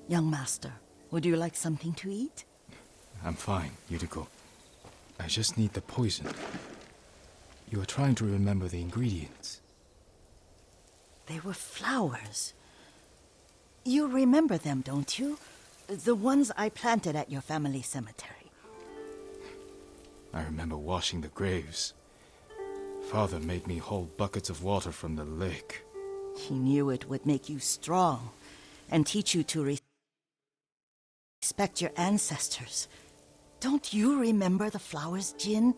Young master, would you like something to eat? I'm fine, Yuriko. I just need the poison. You are trying to remember the ingredients. They were flowers. You remember them, don't you? The ones I planted at your family cemetery. I remember washing the graves. Father made me hold buckets of water from the lake. He knew it would make you strong and teach you to respect your ancestors. Don't you remember the flowers, Jin?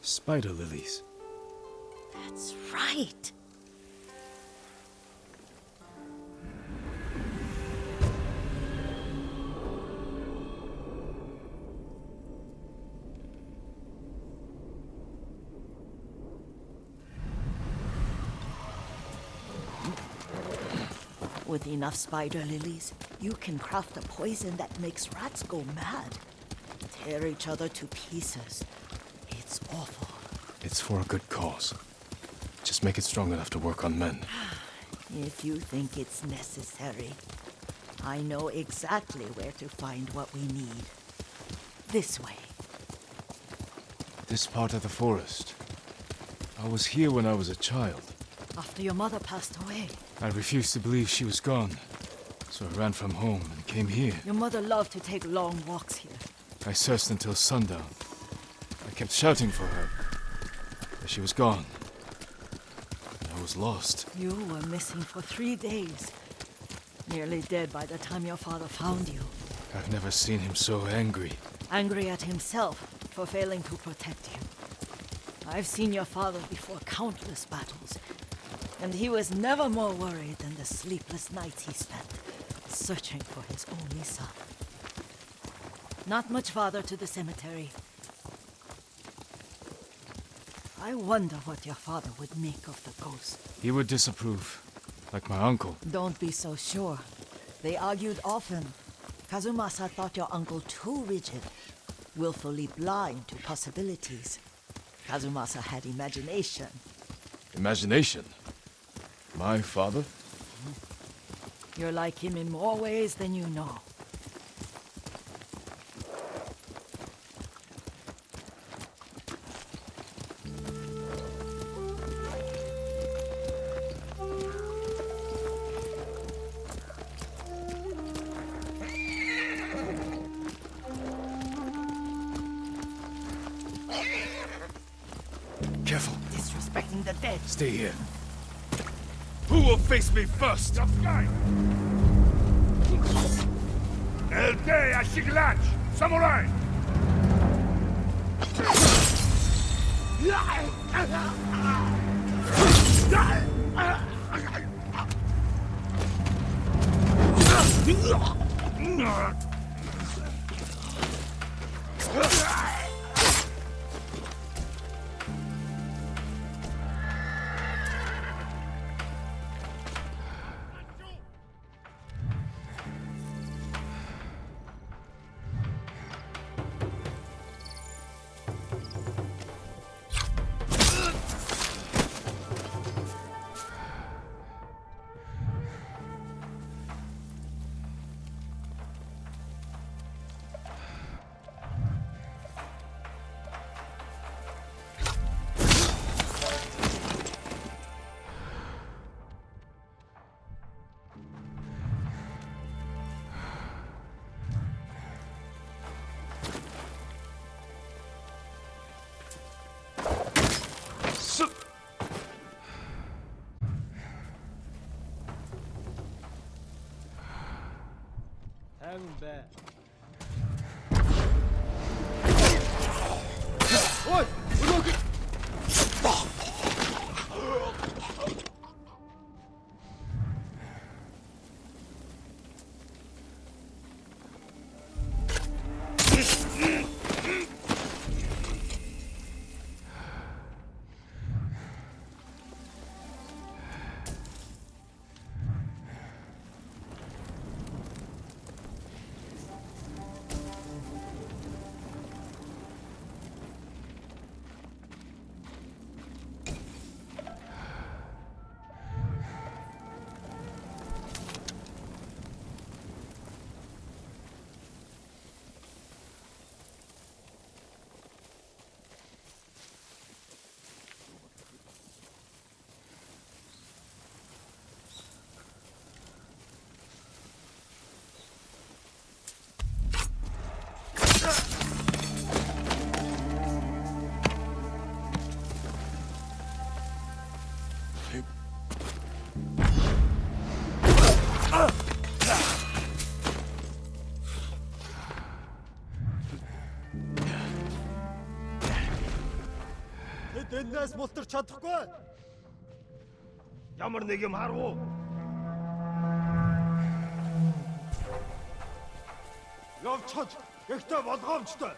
Spider lilies. That's right. With enough spider lilies, you can craft a poison that makes rats go mad. Tear each other to pieces. It's awful. It's for a good cause. Just make it strong enough to work on men. If you think it's necessary, I know exactly where to find what we need. This way. This part of the forest. I was here when I was a child. After your mother passed away. I refused to believe she was gone, so I ran from home and came here. Your mother loved to take long walks here. I searched until sundown. I kept shouting for her, but she was gone. I was lost. You were missing for 3 days. Nearly dead by the time your father found you. I've never seen him so angry. Angry at himself for failing to protect you. I've seen your father before countless battles. And he was never more worried than the sleepless nights he spent searching for his only son. Not much farther to the cemetery. I wonder what your father would make of the ghost. He would disapprove, like my uncle. Don't be so sure. They argued often. Kazumasa thought your uncle too rigid, willfully blind to possibilities. Kazumasa had imagination. Imagination? My father? You're like him in more ways than you know. Careful. Disrespecting the dead. Stay here. Who will face me first? Elde Ashiglach! Samurai! Hang back. What? Look! Юунаас мултарч чадахгүй. Ямар нэг юм харав уу? Явчихаж, ихтэй болгоомжтой.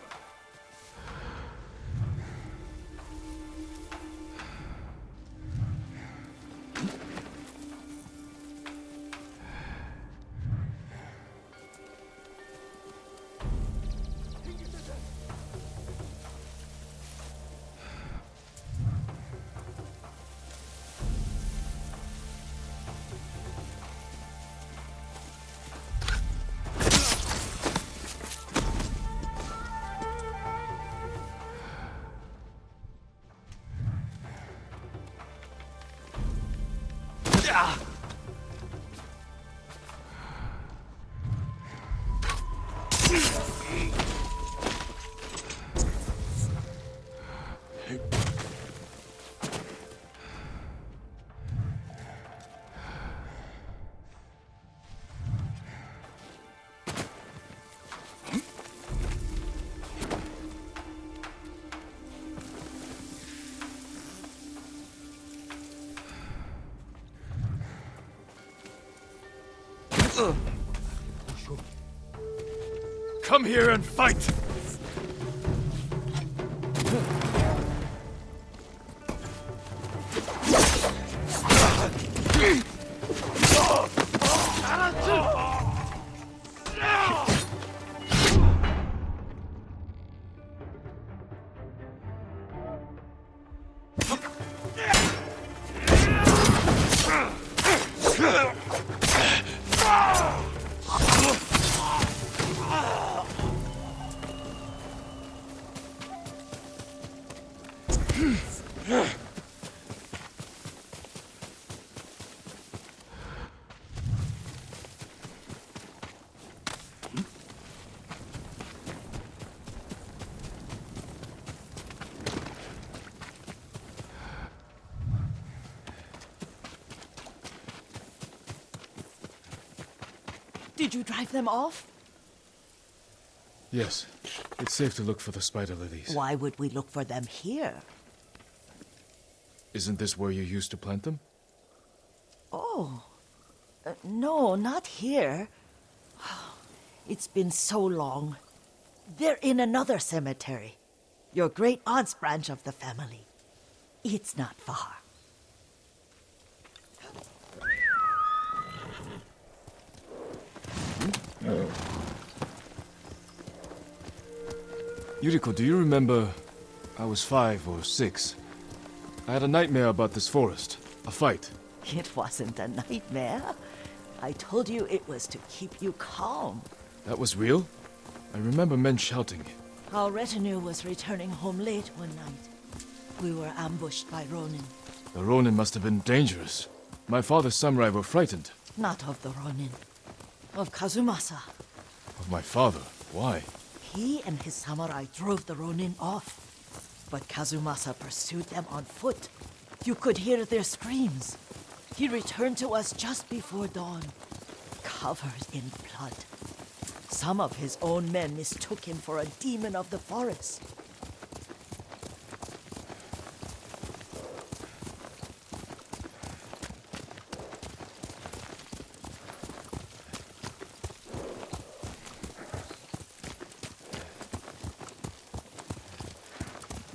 Come here and fight! Did you drive them off? Yes. It's safe to look for the spider lilies. Why would we look for them here? Isn't this where you used to plant them? Oh. No, not here. It's been so long. They're in another cemetery. Your great-aunt's branch of the family. It's not far. Yuriko, do you remember? I was 5 or 6. I had a nightmare about this forest. A fight. It wasn't a nightmare. I told you it was to keep you calm. That was real? I remember men shouting. Our retinue was returning home late one night. We were ambushed by Ronin. The Ronin must have been dangerous. My father's samurai were frightened. Not of the Ronin. Of Kazumasa. Of my father? Why? He and his samurai drove the Ronin off. But Kazumasa pursued them on foot. You could hear their screams. He returned to us just before dawn, covered in blood. Some of his own men mistook him for a demon of the forest.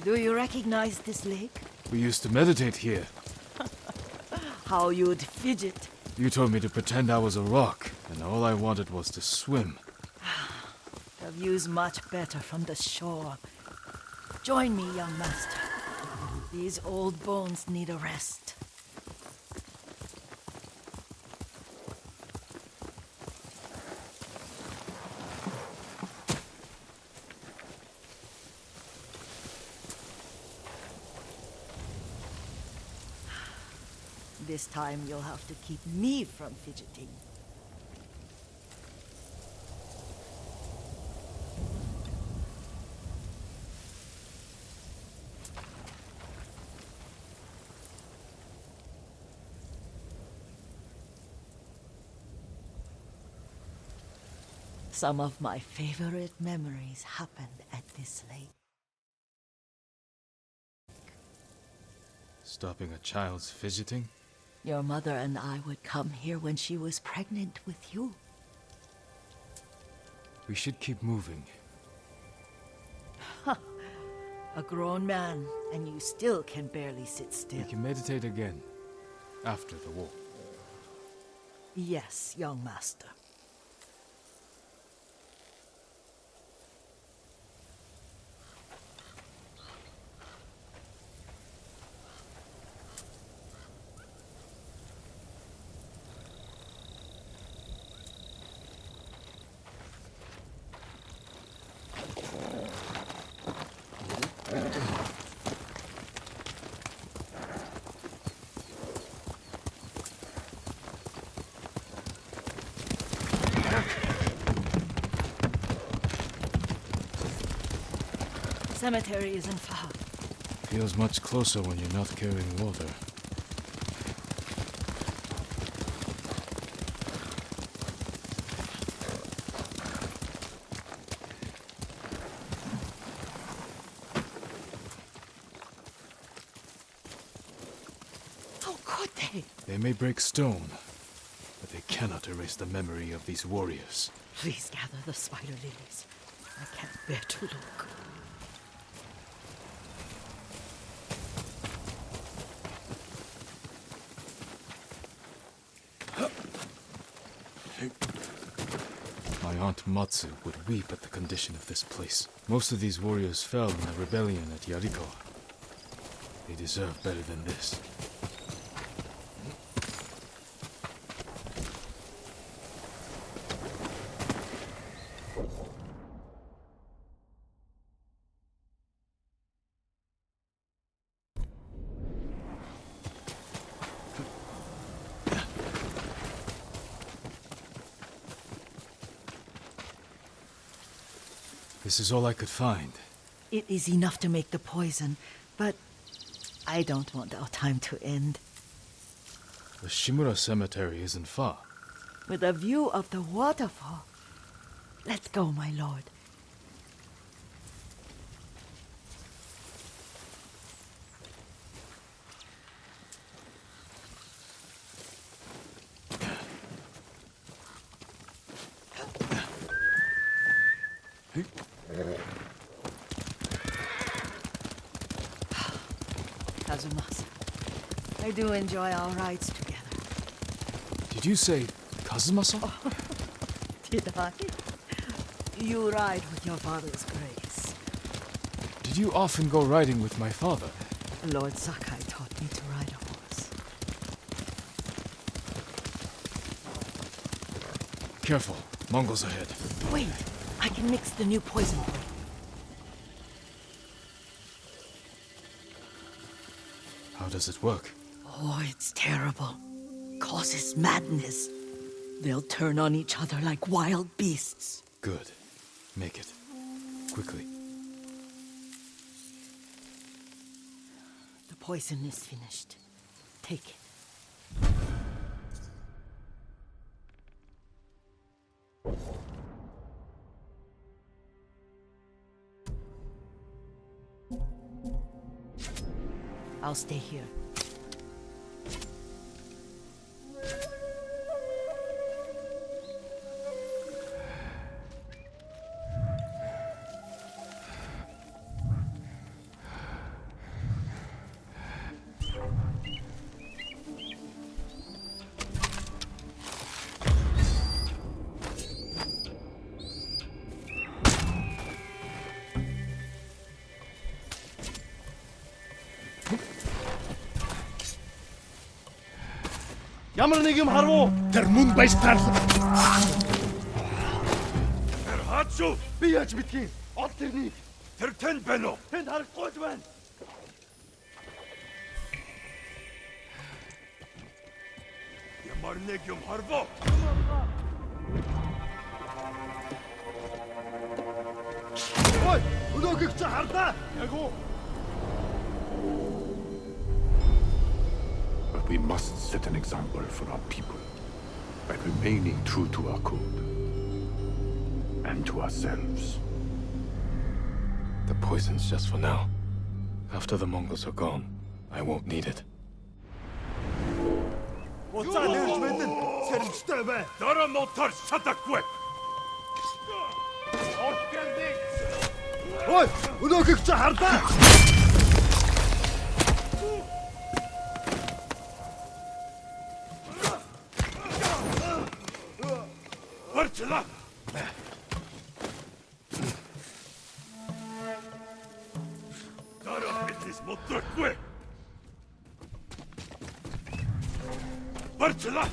Do you recognize this lake? We used to meditate here. How you'd fidget. You told me to pretend I was a rock, and all I wanted was to swim. The view's much better from the shore. Join me, young master. These old bones need a rest. This time you'll have to keep me from fidgeting. Some of my favorite memories happened at this lake. Stopping a child's fidgeting? Your mother and I would come here when she was pregnant with you. We should keep moving. A grown man, and you still can barely sit still. We can meditate again, after the war. Yes, young master. Cemetery isn't far. Feels much closer when you're not carrying water. How could they? They may break stone, but they cannot erase the memory of these warriors. Please gather the spider lilies. I can't bear to look. My aunt Matsu would weep at the condition of this place. Most of these warriors fell in the rebellion at YOURIKO. They deserve better than this. This is all I could find. It is enough to make the poison, but I don't want our time to end. The Shimura cemetery isn't far. With a view of the waterfall. Let's go, my lord. Kazumasa, I do enjoy our rides together. Did you say Kazumasa? Did I? You ride with your father's grace. Did you often go riding with my father? Lord Sakai taught me to ride a horse. Careful, Mongols ahead. Wait, I can mix the new poison for you. How does it work? Oh, it's terrible. Causes madness. They'll turn on each other like wild beasts. Good. Make it. Quickly. The poison is finished. Take it. I'll stay here. Ямар нэг юм харав уу? Тэр мөн баястаар. Тэр хаач юу? Би яаж мэдхийн? Ол тэрнийг. Тэр тэнд байна уу? Тэнд харагдахгүй ч байна. Ямар нэг юм харав уу? Ой, өнөөгөө чи харлаа. Яг уу. But we must set an example for our people by remaining true to our code and to ourselves. The poison's just for now. After the Mongols are gone, I won't need it. Уцаа нэрж мэдэн сэрэмжтэй бай. Дөрөв мотор шатахгүй. Ой, өнөөхийг чи хардаа. Барчла. Дөрөв битис моторгүй. Барчла.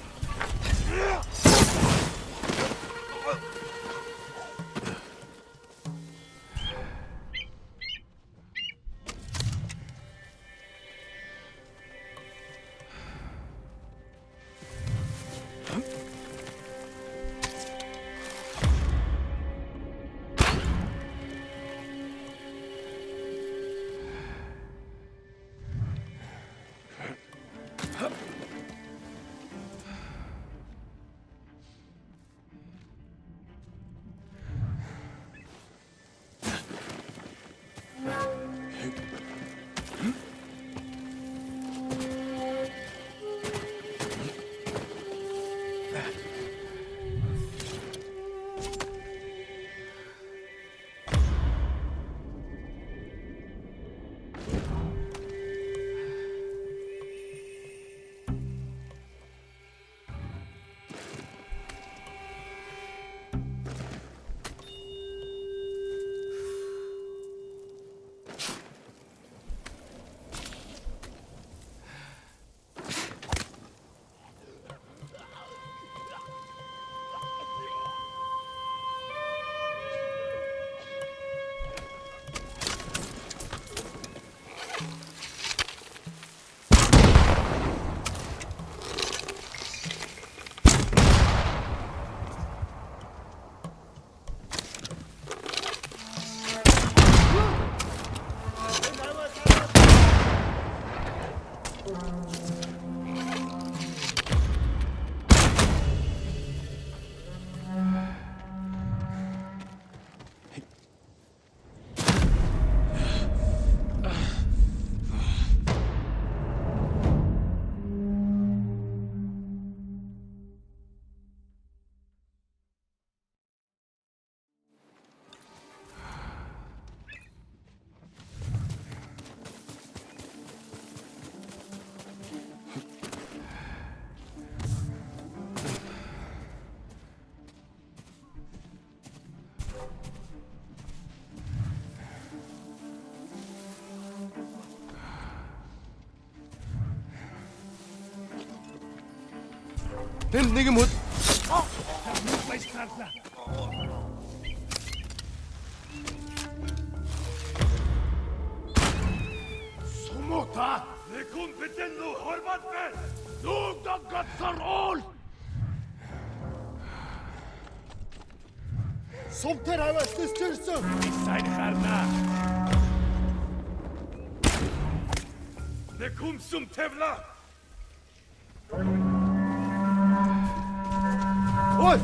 Тэнд нэг юм хөт. Sumuta! Ne kompeten nu hormat ver! Nu daggatsar all! Сумтэр хаваас төсчөрсөн. Сайн харна! Ne kumsum tevla! Ой,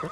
I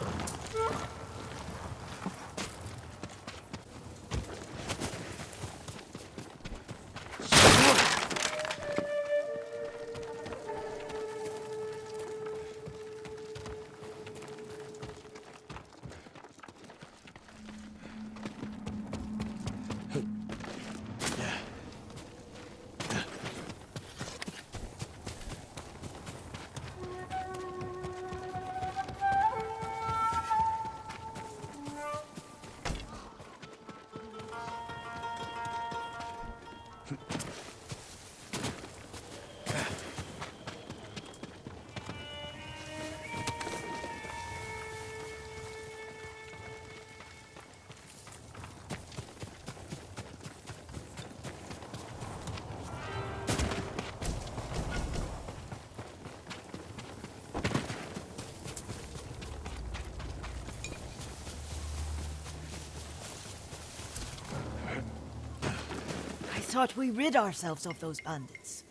thought we rid ourselves of those bandits.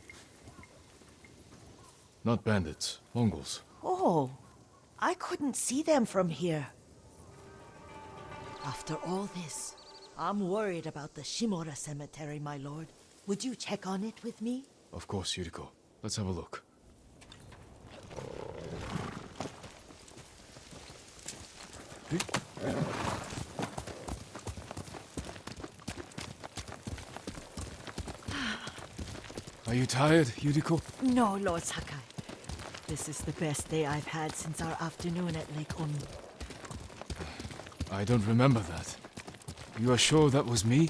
Not bandits, Mongols. Oh, I couldn't see them from here. After all this, I'm worried about the Shimura cemetery, my lord. Would you check on it with me? Of course, Yuriko. Let's have a look. Are you tired, Yuriko? No, Lord Sakai. This is the best day I've had since our afternoon at Lake Omi. I don't remember that. You are sure that was me?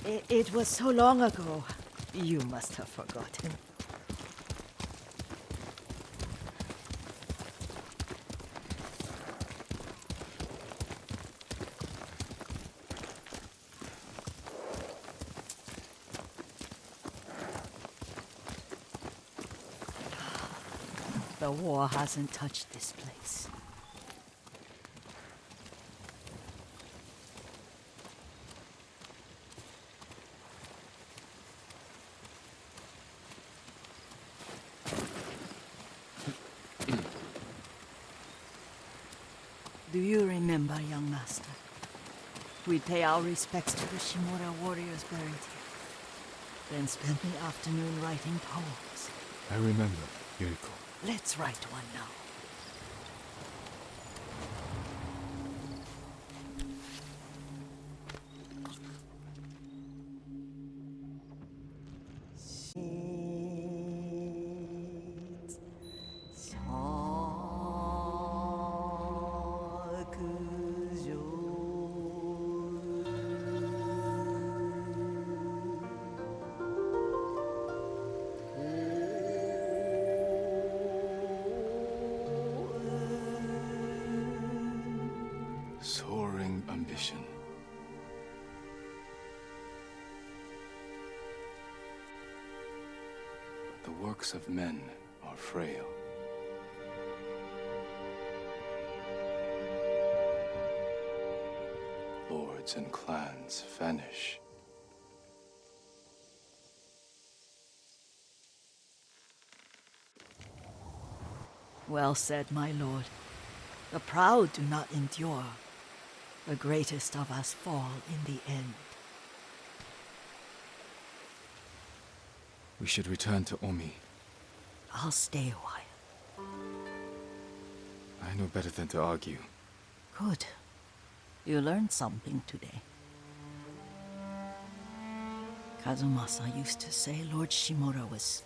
It was so long ago. You must have forgotten. The war hasn't touched this place. Do you remember, young master? We'd pay our respects to the Shimura warriors buried here, then spend the afternoon writing poems. I remember, Yuriko. Let's write one now. Soaring ambition. The works of men are frail. Lords and clans vanish. Well said, my lord. The proud do not endure. The greatest of us fall in the end. We should return to Omi. I'll stay a while. I know better than to argue. Good. You learned something today. Kazumasa used to say Lord Shimura was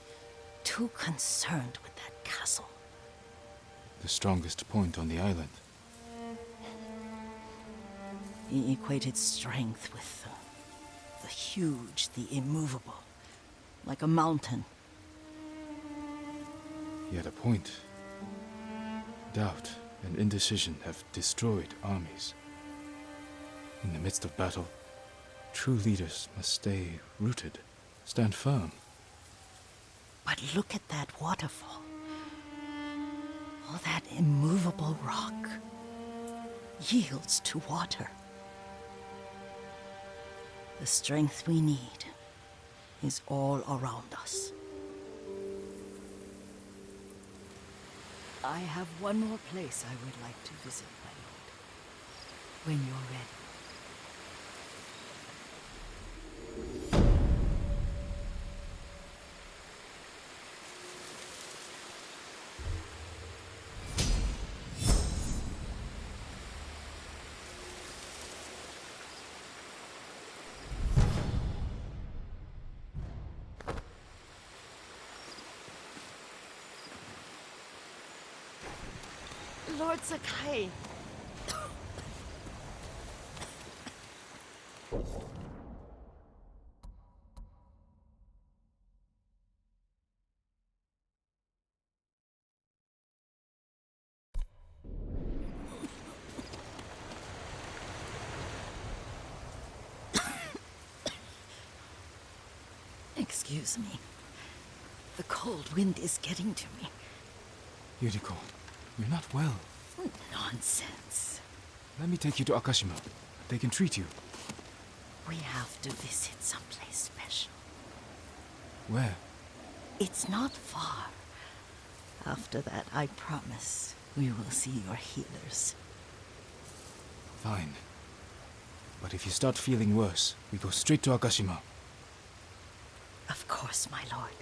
too concerned with that castle. The strongest point on the island. He equated strength with the huge, the immovable, like a mountain. He had a point. Doubt and indecision have destroyed armies. In the midst of battle, true leaders must stay rooted, stand firm. But look at that waterfall. All that immovable rock yields to water. The strength we need is all around us. I have one more place I would like to visit, my lord. When you're ready. Lord Sakai. Excuse me. The cold wind is getting to me. Yuriko, you're not well. Nonsense. Let me take you to Akashima. They can treat you. We have to visit someplace special. Where? It's not far. After that, I promise we will see your healers. Fine. But if you start feeling worse, we go straight to Akashima. Of course, my lord.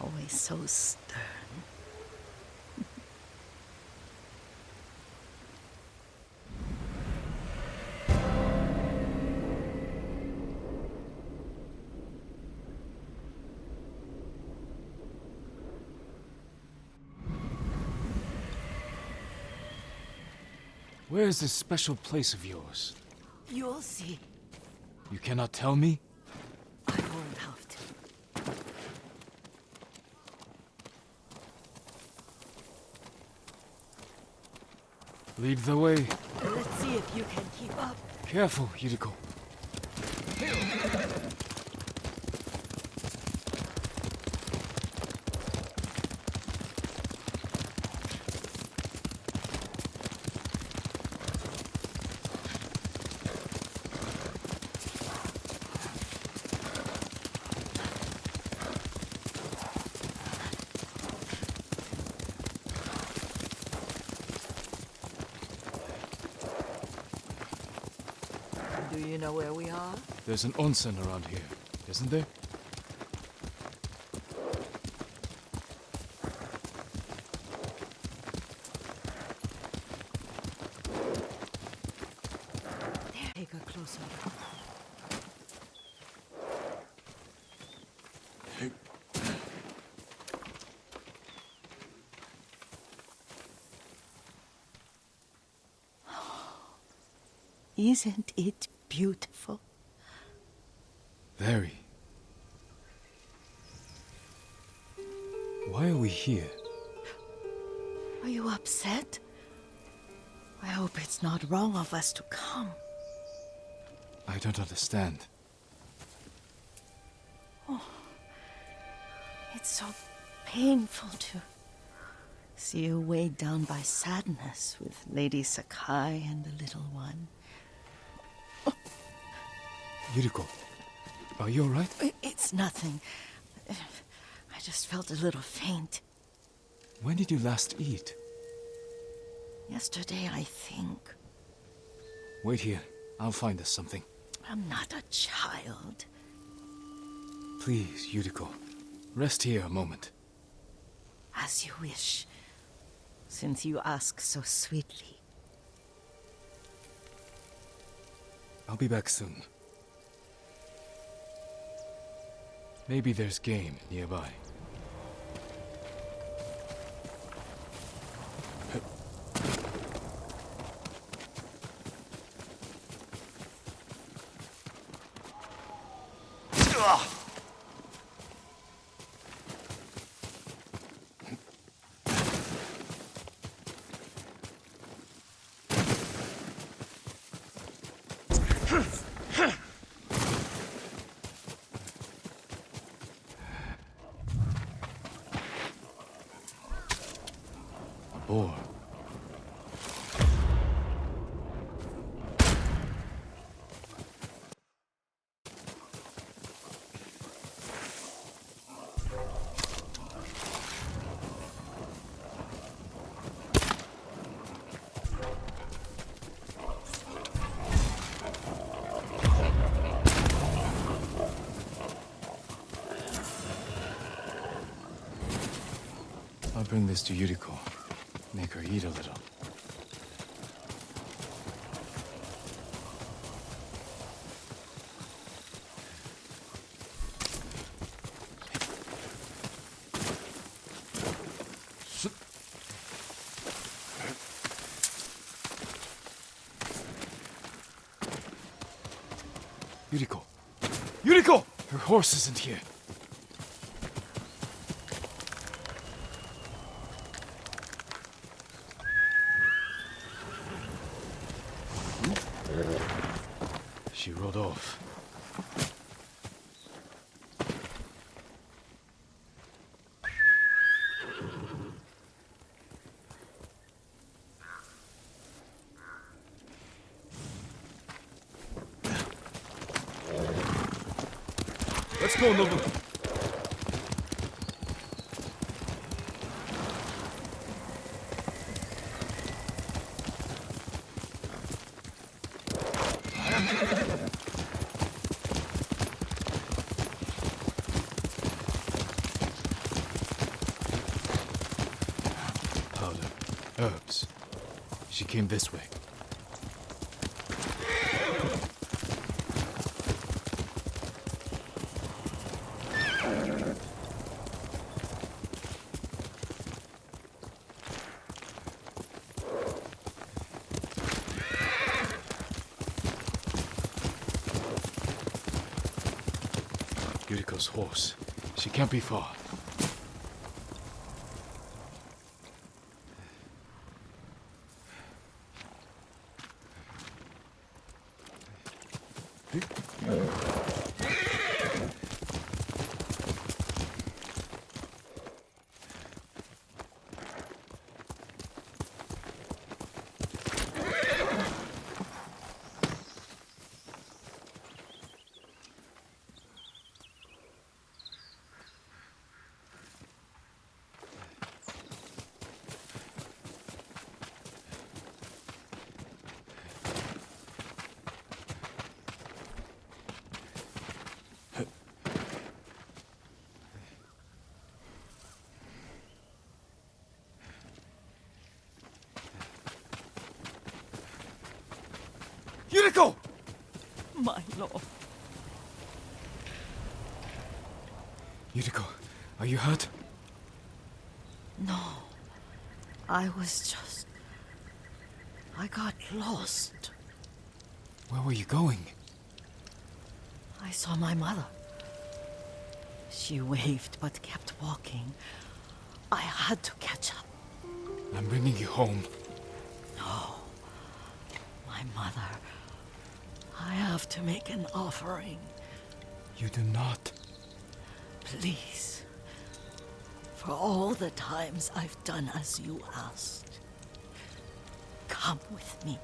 Always so stern. Where is this special place of yours? You'll see. You cannot tell me? I won't have to. Lead the way. Let's see if you can keep up. Careful, Yuriko. Do you know where we are? There's an onsen around here, isn't there? There. Take a closer look. Isn't it beautiful? Very. Why are we here? Are you upset? I hope it's not wrong of us to come. I don't understand. It's so painful to see you weighed down by sadness with Lady Sakai and the little one. Yuriko, are you alright? It's nothing. I just felt a little faint. When did you last eat? Yesterday, I think. Wait here. I'll find us something. I'm not a child. Please, Yuriko. Rest here a moment. As you wish, since you ask so sweetly. I'll be back soon. Maybe there's game nearby. Boar. bring this to Yuriko. Make her eat a little. Yuriko! Yuriko! Her horse isn't here. She rode off. Let's go, Nobu. Powder. Herbs. She came this way. Yuriko's horse. She can't be far. Yuriko! My lord. Yuriko, are you hurt? No. I got lost. Where were you going? I saw my mother. She waved but kept walking. I had to catch up. I'm bringing you home. No. My mother. I have to make an offering. You do not. Please. For all the times I've done as you asked. Come with me.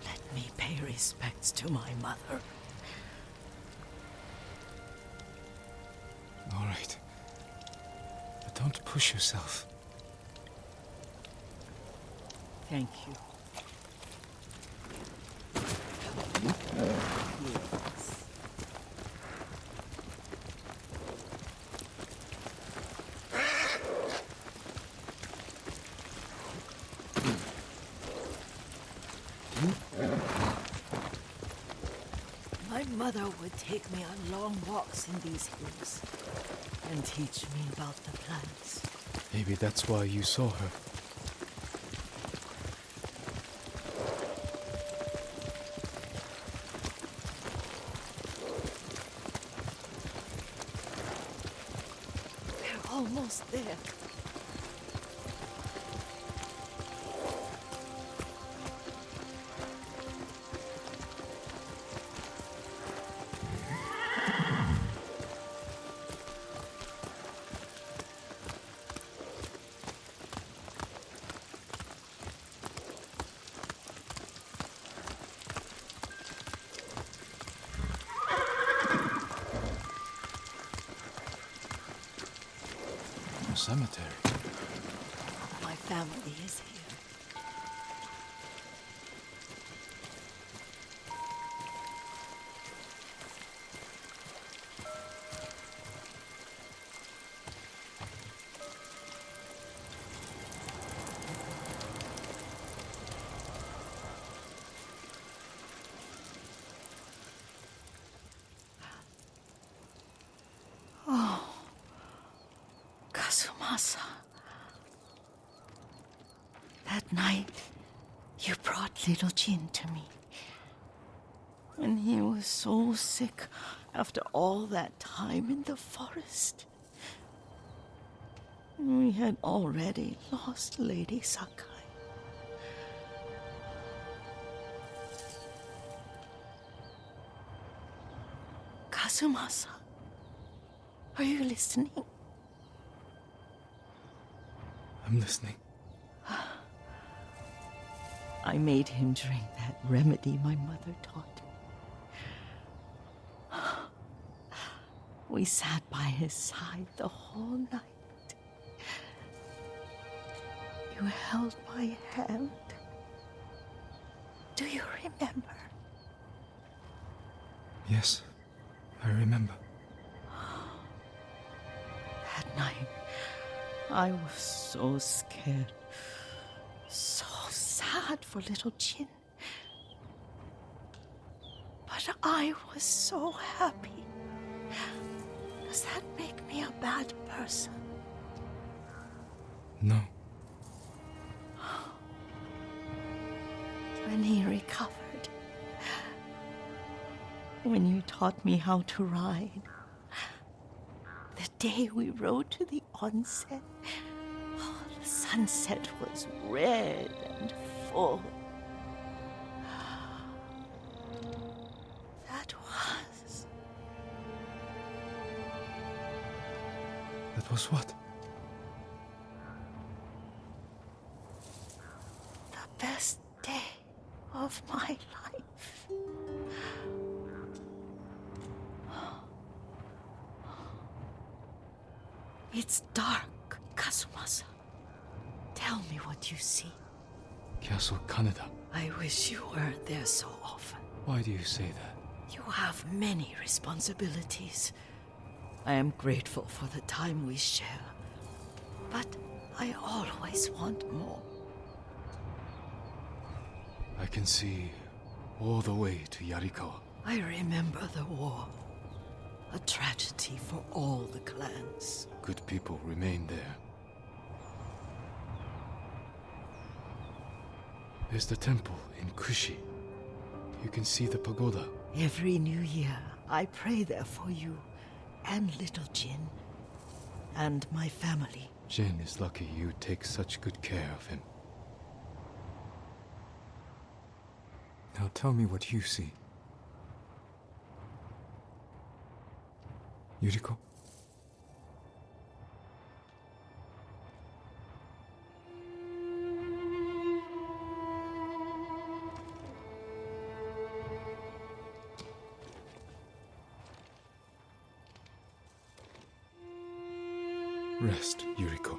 Let me pay respects to my mother. All right. But don't push yourself. Thank you. Yes. My mother would take me on long walks in these hills and teach me about the plants. Maybe that's why you saw her. We're almost there. Cemetery. My family is here. Kazumasa. That night, you brought little Jin to me. When he was so sick after all that time in the forest. We had already lost Lady Sakai. Kazumasa, are you listening? I'm listening. I made him drink that remedy my mother taught him. We sat by his side the whole night. You held my hand. Do you remember? Yes, I remember. That night, I was so scared. So sad for little Jin. But I was so happy. Does that make me a bad person? No. When he recovered, when you taught me how to ride, the day we rode to the onsen, the sunset was red and full. That was what? The best day of my life. It's dark, Kazumasa. Tell me what you see. Castle Kaneda. I wish you weren't there so often. Why do you say that? You have many responsibilities. I am grateful for the time we share, but I always want more. I can see all the way to Yarikawa. I remember the war. A tragedy for all the clans. Good people remain there. There's the temple in Kushi. You can see the pagoda. Every new year, I pray there for you, and little Jin, and my family. Jin is lucky you take such good care of him. Now tell me what you see. Yuriko? Rest, Yuriko.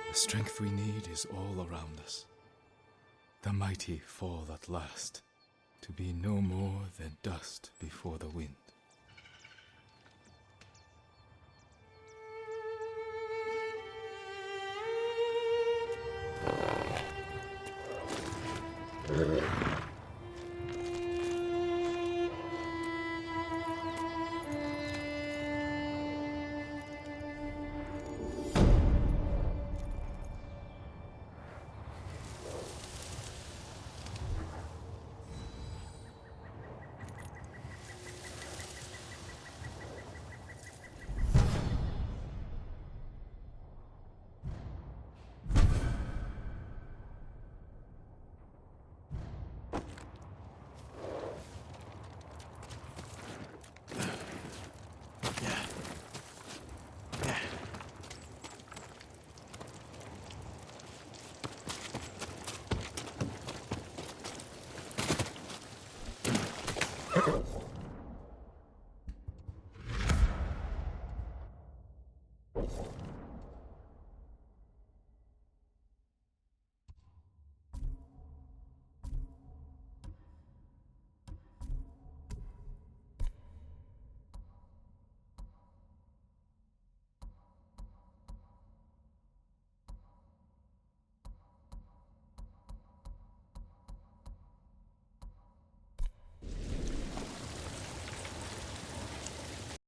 The strength we need is all around us. The mighty fall at last, to be no more than dust before the wind.